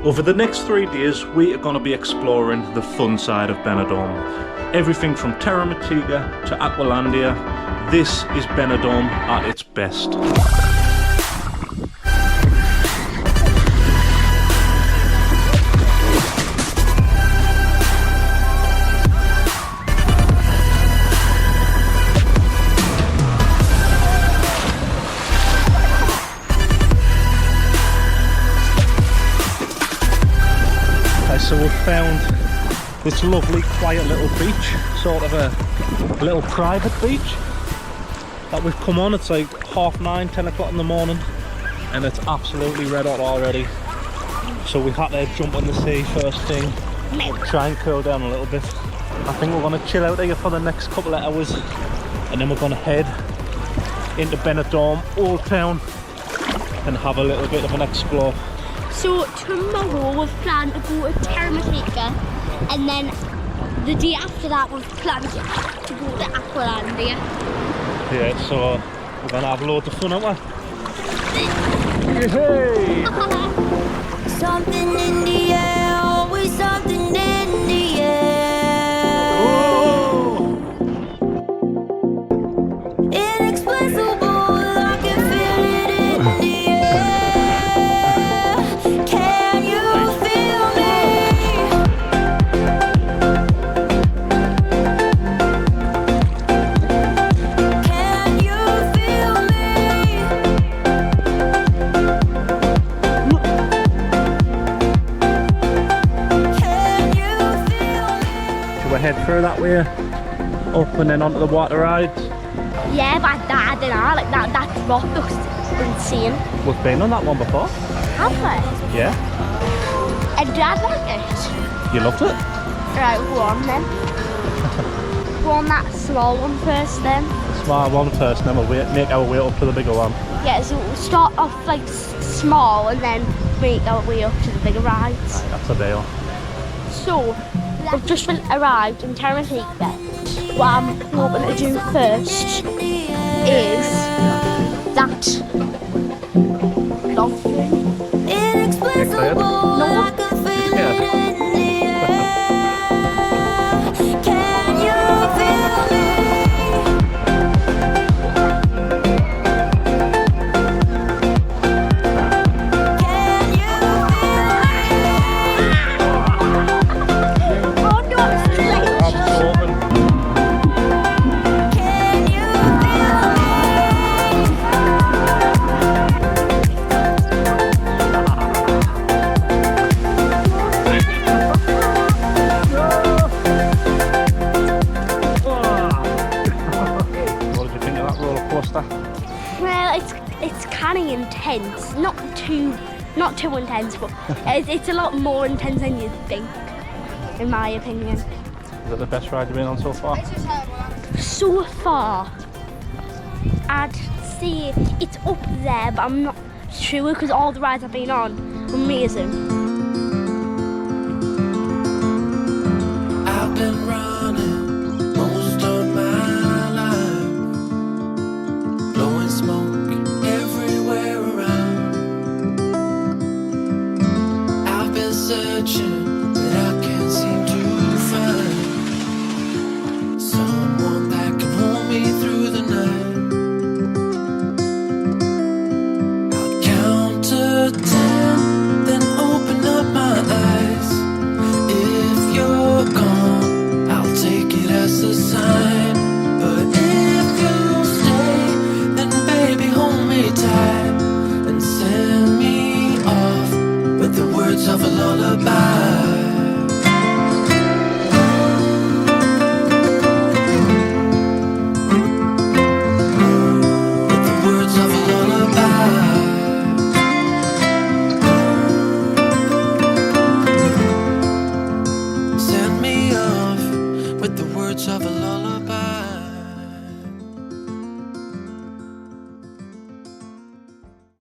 Over the next 3 days, we are going to be exploring the fun side of Benidorm. Everything from Terra Mítica to Aqualandia. This is Benidorm at its best. So we've found this lovely quiet little beach, sort of a little private beach that we've come on. It's like 9:30, 10 o'clock in the morning and it's absolutely red hot already. So we had to jump in the sea first thing, try and cool down a little bit. I think we're going to chill out here for the next couple of hours and then we're going to head into Benidorm, Old Town, and have a little bit of an explore. So tomorrow we've planned to go to Terra Mítica, and then the day after that we've planned to go to Aqualandia. Yeah, so we're gonna have loads of fun, aren't we? Hey! Something in the air, always something in the air. Oh! Inexplicable, I can feel it in the air. Can you feel me? Can you feel me? Can you feel me? Should we head through that way, up and then onto the water rides? Yeah, but I don't know, like that rock looks insane. We've been on that one before. Have we? Yeah. And Dad liked it. You loved it? Right, go on then. Go on that small one first then. Small one first, then we'll make our way up to the bigger one. Yeah, so we'll start off like small and then make our way up to the bigger rides. Right, that's a deal. So, we've just arrived in Terra Mítica. What I'm hoping to do first is that long thing. Excited? No. Yeah. Can you feel me? Can you feel me? Oh no, it's strange. Absolutely. Can you feel What did you think of that roller coaster? Well, it's kind of intense, not too intense, but it's a lot more intense than you'd think, in my opinion. Is it the best ride you've been on so far? So far, I'd say it's up there, but I'm not sure because all the rides I've been on are amazing. I've been running most of my life, blowing smoke everywhere around. I've been searching